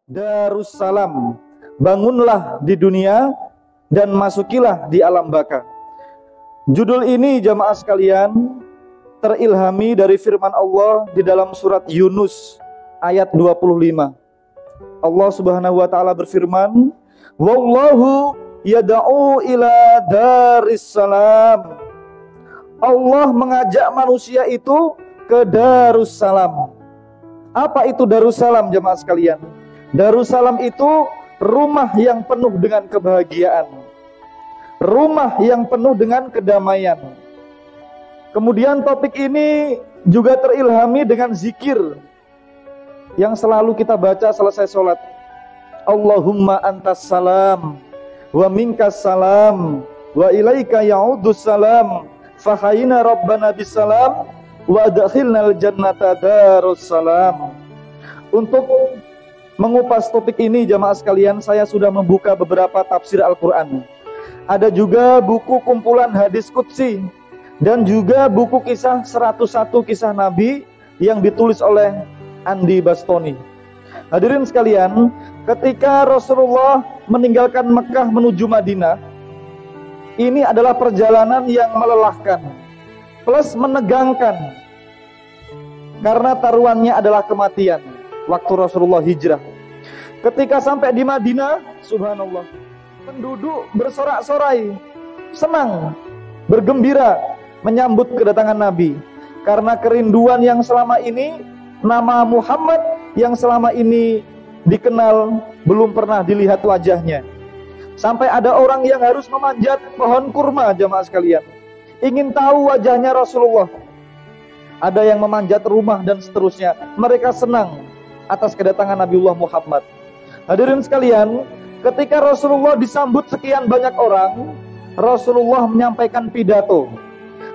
Darussalam. Bangunlah di dunia dan masukilah di alam baka. Judul ini jamaah sekalian terilhami dari firman Allah di dalam surat Yunus ayat 25. Allah Subhanahu wa taala berfirman, "Wallahu yad'u ila darissalam." Allah mengajak manusia itu ke Darussalam. Apa itu Darussalam jemaah sekalian? Darussalam itu rumah yang penuh dengan kebahagiaan, rumah yang penuh dengan kedamaian. Kemudian topik ini juga terilhami dengan zikir yang selalu kita baca selesai sholat. Allahumma antas salam wa minkas salam wa ilaika ya'udus salam fahayina rabbana bisalam wa adkhilnal jannata darussalam. Untuk mengupas topik ini jamaah sekalian, saya sudah membuka beberapa tafsir Al-Quran. Ada juga buku kumpulan hadis qudsi dan juga buku kisah 101 kisah Nabi yang ditulis oleh Andi Bastoni. Hadirin sekalian, ketika Rasulullah meninggalkan Mekah menuju Madinah, ini adalah perjalanan yang melelahkan plus menegangkan karena taruhannya adalah kematian waktu Rasulullah hijrah. Ketika sampai di Madinah, subhanallah, penduduk bersorak-sorai, senang, bergembira menyambut kedatangan Nabi. Karena kerinduan yang selama ini, nama Muhammad yang selama ini dikenal belum pernah dilihat wajahnya. Sampai ada orang yang harus memanjat pohon kurma jamaah sekalian, ingin tahu wajahnya Rasulullah. Ada yang memanjat rumah dan seterusnya. Mereka senang atas kedatangan Nabiullah Muhammad. Hadirin sekalian, ketika Rasulullah disambut sekian banyak orang, Rasulullah menyampaikan pidato.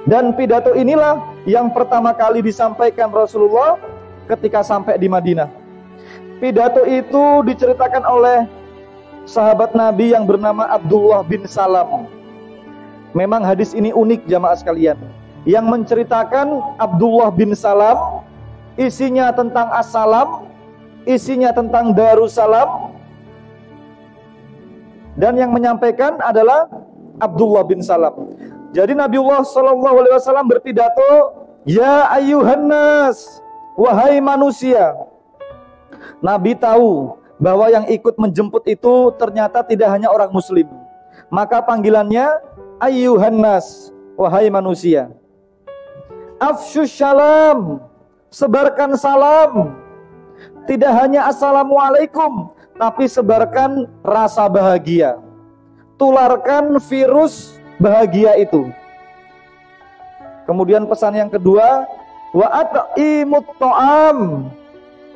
Dan pidato inilah yang pertama kali disampaikan Rasulullah ketika sampai di Madinah. Pidato itu diceritakan oleh sahabat Nabi yang bernama Abdullah bin Salam. Memang hadis ini unik jamaah sekalian. Yang menceritakan Abdullah bin Salam, isinya tentang As-Salam, isinya tentang Darussalam, dan yang menyampaikan adalah Abdullah bin Salam. Jadi Nabiullah SAW berpidato, "Ya ayyuhan nas, wahai manusia." Nabi tahu bahwa yang ikut menjemput itu ternyata tidak hanya orang muslim. Maka panggilannya ayyuhan nas, wahai manusia. Afsyus salam, sebarkan salam. Tidak hanya assalamualaikum, tapi sebarkan rasa bahagia. Tularkan virus bahagia itu. Kemudian pesan yang kedua, wa at'imut ta'am.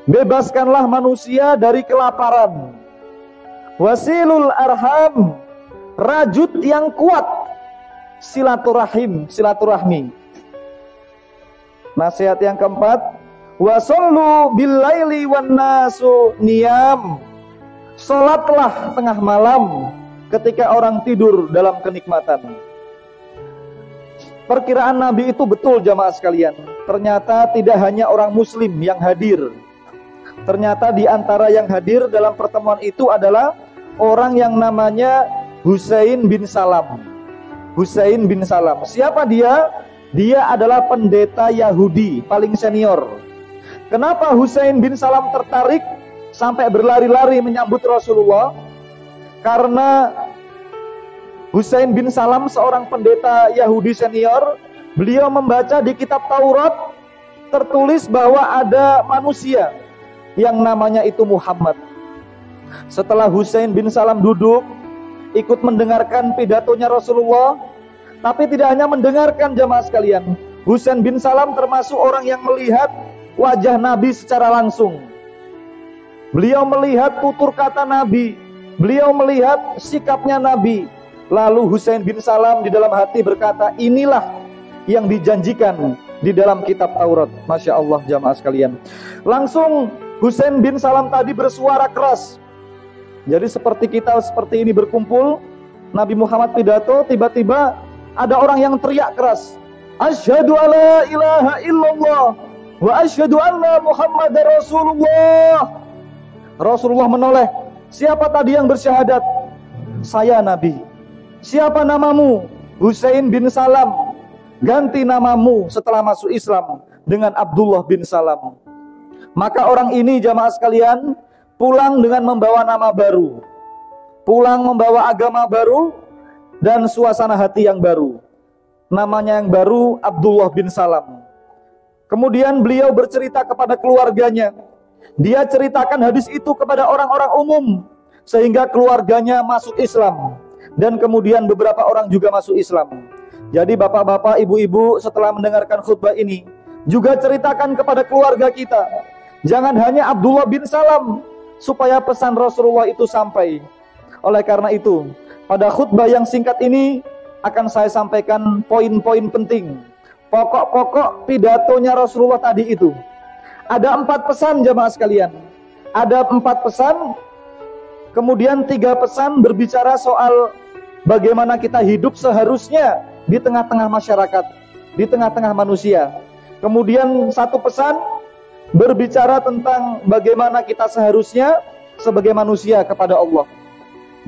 Bebaskanlah manusia dari kelaparan. Wasilul arham, rajut yang kuat, silaturahmi. Nasihat yang keempat, wasallu billaili wan nasu niyam. Salatlah tengah malam ketika orang tidur dalam kenikmatan. Perkiraan Nabi itu betul jamaah sekalian. Ternyata tidak hanya orang muslim yang hadir. Ternyata di antara yang hadir dalam pertemuan itu adalah orang yang namanya Husain bin Salam. Husain bin Salam. Siapa dia? Dia adalah pendeta Yahudi paling senior. Kenapa Husain bin Salam tertarik sampai berlari-lari menyambut Rasulullah? Karena Husain bin Salam seorang pendeta Yahudi senior. Beliau membaca di kitab Taurat tertulis bahwa ada manusia yang namanya itu Muhammad. Setelah Husain bin Salam duduk ikut mendengarkan pidatonya Rasulullah, tapi tidak hanya mendengarkan jamaah sekalian, Husain bin Salam termasuk orang yang melihat wajah Nabi secara langsung. Beliau melihat tutur kata Nabi, beliau melihat sikapnya Nabi. Lalu Husain bin Salam di dalam hati berkata, inilah yang dijanjikan di dalam kitab Taurat. Masya Allah jamaah sekalian. Langsung Husain bin Salam tadi bersuara keras. Jadi seperti kita seperti ini berkumpul, Nabi Muhammad pidato, tiba-tiba ada orang yang teriak keras, asyhadu alla ilaha illallah wa asyhadu anna Muhammadar Rasulullah. Rasulullah menoleh. Siapa tadi yang bersyahadat? Saya Nabi. Siapa namamu? Husain bin Salam. Ganti namamu setelah masuk Islam dengan Abdullah bin Salam. Maka orang ini jamaah sekalian pulang dengan membawa nama baru. Pulang membawa agama baru dan suasana hati yang baru. Namanya yang baru Abdullah bin Salam. Kemudian beliau bercerita kepada keluarganya. Dia ceritakan hadis itu kepada orang-orang umum sehingga keluarganya masuk Islam dan kemudian beberapa orang juga masuk Islam. Jadi bapak-bapak, ibu-ibu setelah mendengarkan khutbah ini juga ceritakan kepada keluarga kita. Jangan hanya Abdullah bin Salam supaya pesan Rasulullah itu sampai. Oleh karena itu, pada khutbah yang singkat ini akan saya sampaikan poin-poin penting. Pokok-pokok pidatonya Rasulullah tadi itu. Ada 4 pesan jamaah sekalian. Ada 4 pesan, kemudian 3 pesan berbicara soal bagaimana kita hidup seharusnya di tengah-tengah masyarakat, di tengah-tengah manusia. Kemudian 1 pesan berbicara tentang bagaimana kita seharusnya sebagai manusia kepada Allah.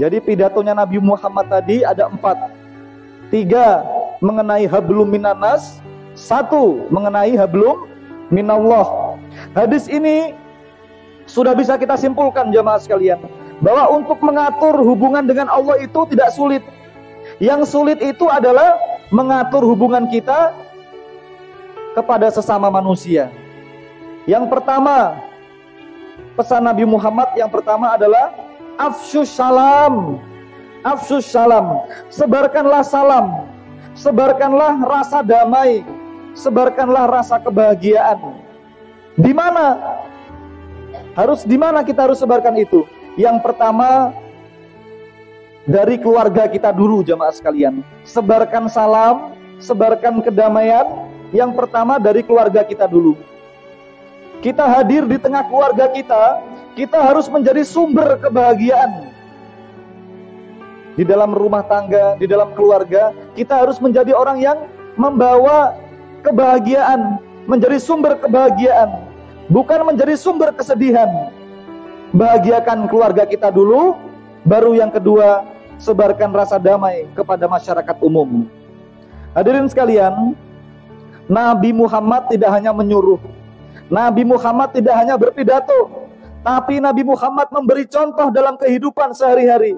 Jadi pidatonya Nabi Muhammad tadi ada 4. 3 mengenai hablum minannas, 1 mengenai hablum minallah. Hadis ini sudah bisa kita simpulkan jamaah sekalian, bahwa untuk mengatur hubungan dengan Allah itu tidak sulit. Yang sulit itu adalah mengatur hubungan kita kepada sesama manusia. Yang pertama, pesan Nabi Muhammad yang pertama adalah afsyus salam. Afsyus salam. Sebarkanlah salam. Sebarkanlah rasa damai. Sebarkanlah rasa kebahagiaan. Di mana? Di mana kita harus sebarkan itu? Yang pertama, dari keluarga kita dulu jamaah sekalian. Sebarkan salam, sebarkan kedamaian. Yang pertama dari keluarga kita dulu. Kita hadir di tengah keluarga kita harus menjadi sumber kebahagiaan. Di dalam rumah tangga, di dalam keluarga, kita harus menjadi orang yang membawa kebahagiaan, menjadi sumber kebahagiaan, bukan menjadi sumber kesedihan. Bahagiakan keluarga kita dulu, baru yang kedua, sebarkan rasa damai kepada masyarakat umum. Hadirin sekalian, Nabi Muhammad tidak hanya menyuruh, Nabi Muhammad tidak hanya berpidato, tapi Nabi Muhammad memberi contoh dalam kehidupan sehari-hari.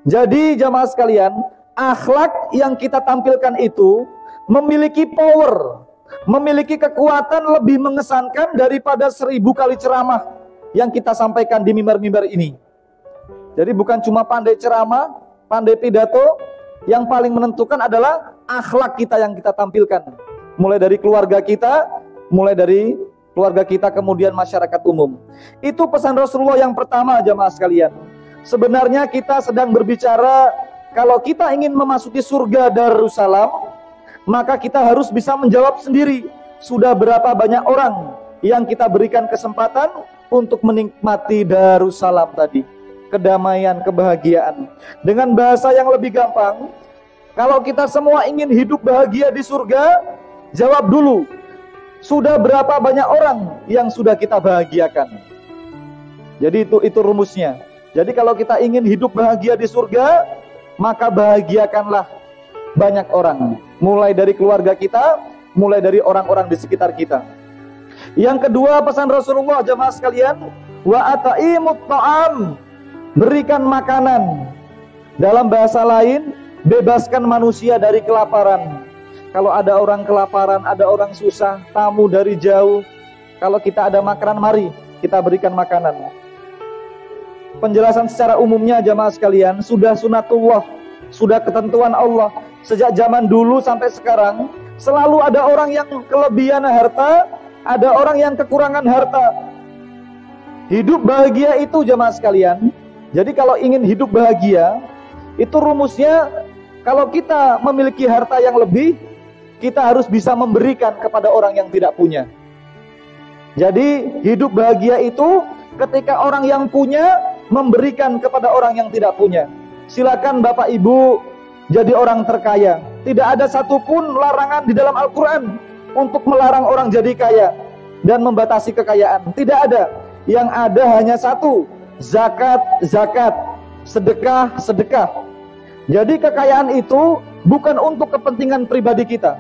Jadi jamaah sekalian, akhlak yang kita tampilkan itu memiliki power, memiliki kekuatan lebih mengesankan daripada 1000 kali ceramah yang kita sampaikan di mimbar-mimbar ini. Jadi bukan cuma pandai ceramah, pandai pidato, yang paling menentukan adalah akhlak kita yang kita tampilkan. Mulai dari keluarga kita, kemudian masyarakat umum. Itu pesan Rasulullah yang pertama jamaah sekalian. Sebenarnya kita sedang berbicara kalau kita ingin memasuki surga Darussalam, maka kita harus bisa menjawab sendiri, sudah berapa banyak orang yang kita berikan kesempatan untuk menikmati Darussalam tadi, kedamaian, kebahagiaan. Dengan bahasa yang lebih gampang, kalau kita semua ingin hidup bahagia di surga, jawab dulu, sudah berapa banyak orang yang sudah kita bahagiakan. Jadi itu rumusnya. Jadi kalau kita ingin hidup bahagia di surga, maka bahagiakanlah banyak orang. Mulai dari keluarga kita, mulai dari orang-orang di sekitar kita. Yang kedua pesan Rasulullah jamaah sekalian, wa ata'imut ta'am, berikan makanan. Dalam bahasa lain, bebaskan manusia dari kelaparan. Kalau ada orang kelaparan, ada orang susah, tamu dari jauh, kalau kita ada makanan, mari kita berikan makanan. Penjelasan secara umumnya jamaah sekalian, sudah sunatullah, sudah ketentuan Allah. Sejak zaman dulu sampai sekarang, selalu ada orang yang kelebihan harta, ada orang yang kekurangan harta. Hidup bahagia itu jamaah sekalian, jadi kalau ingin hidup bahagia, itu rumusnya, kalau kita memiliki harta yang lebih, kita harus bisa memberikan kepada orang yang tidak punya. Jadi hidup bahagia itu ketika orang yang punya memberikan kepada orang yang tidak punya. Silakan Bapak Ibu jadi orang terkaya. Tidak ada satupun larangan di dalam Al-Quran untuk melarang orang jadi kaya dan membatasi kekayaan. Tidak ada. yang ada hanya satu, zakat, zakat, sedekah, sedekah. Jadi kekayaan itu bukan untuk kepentingan pribadi kita,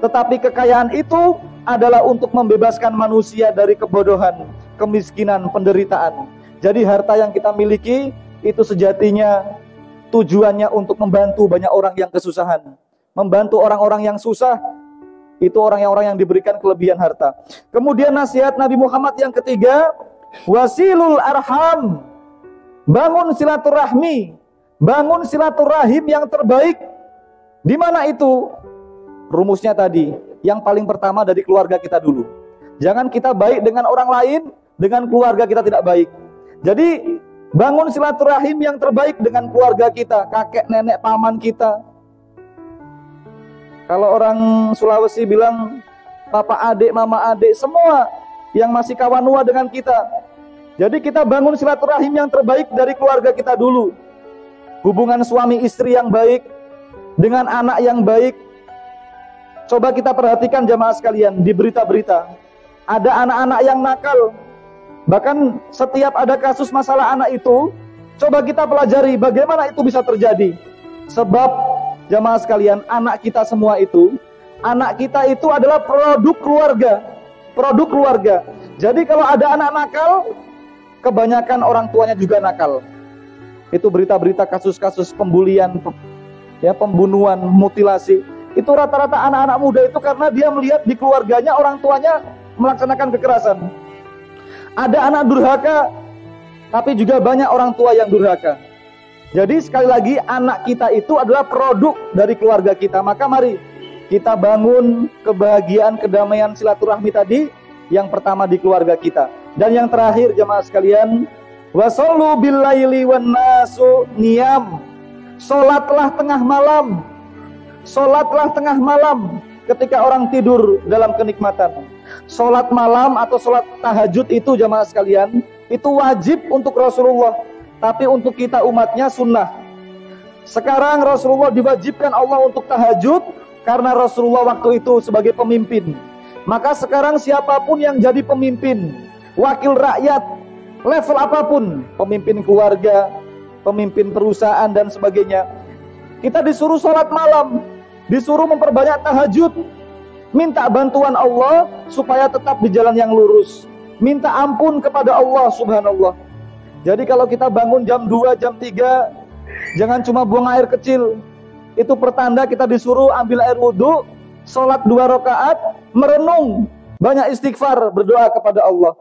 tetapi kekayaan itu adalah untuk membebaskan manusia dari kebodohan, kemiskinan, penderitaan. Jadi harta yang kita miliki itu sejatinya tujuannya untuk membantu banyak orang yang kesusahan, membantu orang-orang yang susah. Itu orang yang diberikan kelebihan harta. Kemudian nasihat Nabi Muhammad yang ketiga, wasilul arham, bangun silaturahmi, bangun silaturahim yang terbaik. Di mana itu? Rumusnya tadi, yang paling pertama dari keluarga kita dulu. Jangan kita baik dengan orang lain, dengan keluarga kita tidak baik. Jadi bangun silaturahim yang terbaik dengan keluarga kita, kakek, nenek, paman kita. Kalau orang Sulawesi bilang papa adik, mama adik, semua yang masih kawanua dengan kita. Jadi kita bangun silaturahim yang terbaik dari keluarga kita dulu. Hubungan suami istri yang baik, dengan anak yang baik. Coba kita perhatikan jamaah sekalian, di berita-berita ada anak-anak yang nakal. Bahkan setiap ada kasus masalah anak itu, coba kita pelajari bagaimana itu bisa terjadi. Sebab jamaah sekalian, anak kita semua itu, anak kita itu adalah produk keluarga. Produk keluarga. Jadi kalau ada anak nakal, kebanyakan orang tuanya juga nakal. Itu berita-berita kasus-kasus pembulian, ya, pembunuhan, mutilasi. Itu rata-rata anak-anak muda itu karena dia melihat di keluarganya orang tuanya melaksanakan kekerasan. Ada anak durhaka, tapi juga banyak orang tua yang durhaka. Jadi sekali lagi, anak kita itu adalah produk dari keluarga kita. Maka mari kita bangun kebahagiaan, kedamaian, silaturahmi tadi. Yang pertama di keluarga kita. Dan yang terakhir jemaah sekalian, wasallu billaili wan nasu niyam. Salatlah tengah malam. Salatlah tengah malam ketika orang tidur dalam kenikmatan. Salat malam atau salat tahajud itu jemaah sekalian, itu wajib untuk Rasulullah. Tapi untuk kita umatnya sunnah. Sekarang Rasulullah diwajibkan Allah untuk tahajud karena Rasulullah waktu itu sebagai pemimpin. Maka sekarang siapapun yang jadi pemimpin, wakil rakyat, level apapun, pemimpin keluarga, pemimpin perusahaan dan sebagainya, kita disuruh sholat malam, disuruh memperbanyak tahajud, minta bantuan Allah supaya tetap di jalan yang lurus, minta ampun kepada Allah subhanallah. Jadi kalau kita bangun jam 2, jam 3, jangan cuma buang air kecil. Itu pertanda kita disuruh ambil air wudhu, sholat 2 rakaat, merenung, banyak istighfar, berdoa kepada Allah.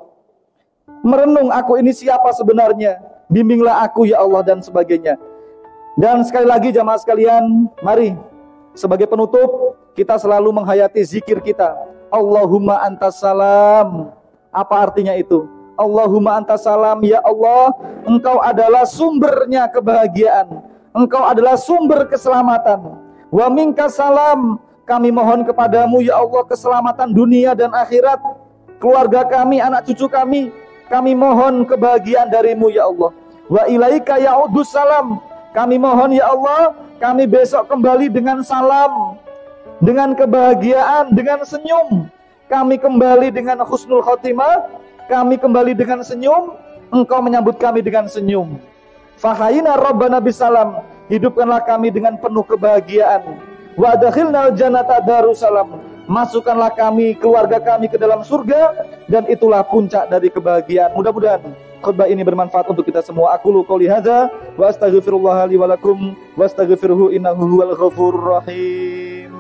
Merenung, aku ini siapa sebenarnya, bimbinglah aku ya Allah, dan sebagainya. Dan sekali lagi jamaah sekalian, mari sebagai penutup kita selalu menghayati zikir kita. Allahumma antas salam. Apa artinya itu? Allahumma antas salam, ya Allah, Engkau adalah sumbernya kebahagiaan, Engkau adalah sumber keselamatan. Wa minkas salam, kami mohon kepadamu ya Allah keselamatan dunia dan akhirat. Keluarga kami, anak cucu kami mohon kebahagiaan darimu ya Allah. Wa ilaika ya'udus salam, kami mohon ya Allah, kami besok kembali dengan salam, dengan kebahagiaan, dengan senyum. Kami kembali dengan husnul khotimah, kami kembali dengan senyum, Engkau menyambut kami dengan senyum. Fahayina Rabbana bisalam, hidupkanlah kami dengan penuh kebahagiaan. Wa adkhilnal jannata darussalam, masukkanlah kami, keluarga kami ke dalam surga, dan itulah puncak dari kebahagiaan. Mudah-mudahan khutbah ini bermanfaat untuk kita semua. Aqulu qouli hadza wa astaghfirullah li wa lakum wastaghfiruhu innahu huwal ghafurur rahim.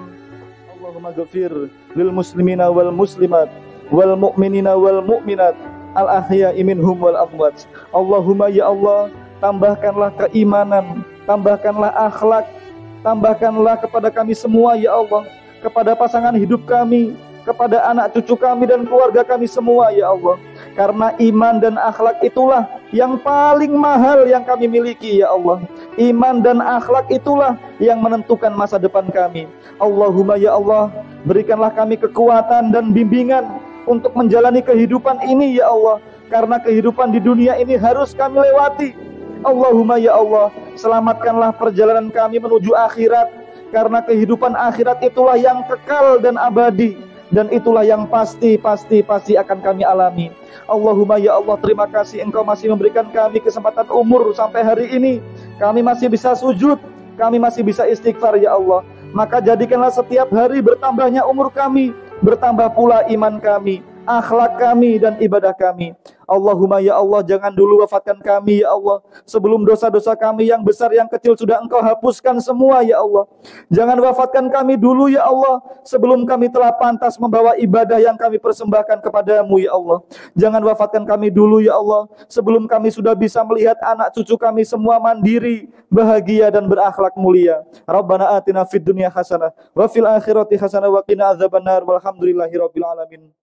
Allahumma ghfir lil muslimina wal muslimat wal mu'minina wal mu'minat al ahya'i minhum wal amwat. Allahumma ya Allah, tambahkanlah keimanan, tambahkanlah akhlak, tambahkanlah kepada kami semua ya Allah, kepada pasangan hidup kami, kepada anak cucu kami dan keluarga kami semua ya Allah. Karena iman dan akhlak itulah yang paling mahal yang kami miliki ya Allah. Iman dan akhlak itulah yang menentukan masa depan kami. Allahumma ya Allah, berikanlah kami kekuatan dan bimbingan untuk menjalani kehidupan ini ya Allah. Karena kehidupan di dunia ini harus kami lewati. Allahumma ya Allah, selamatkanlah perjalanan kami menuju akhirat. Karena kehidupan akhirat itulah yang kekal dan abadi. dan itulah yang pasti akan kami alami. Allahumma ya Allah, terima kasih Engkau masih memberikan kami kesempatan umur sampai hari ini. Kami masih bisa sujud, kami masih bisa istighfar ya Allah. Maka jadikanlah setiap hari bertambahnya umur kami, bertambah pula iman kami, akhlak kami dan ibadah kami. Allahumma ya Allah, jangan dulu wafatkan kami ya Allah, sebelum dosa-dosa kami yang besar yang kecil sudah Engkau hapuskan semua ya Allah. Jangan wafatkan kami dulu ya Allah, sebelum kami telah pantas membawa ibadah yang kami persembahkan kepadamu ya Allah. Jangan wafatkan kami dulu ya Allah, sebelum kami sudah bisa melihat anak cucu kami semua mandiri, bahagia dan berakhlak mulia. Rabbana atina fid dunya hasanah wa fil akhirati hasanah wa qina adzabannar walhamdulillahi rabbil alamin.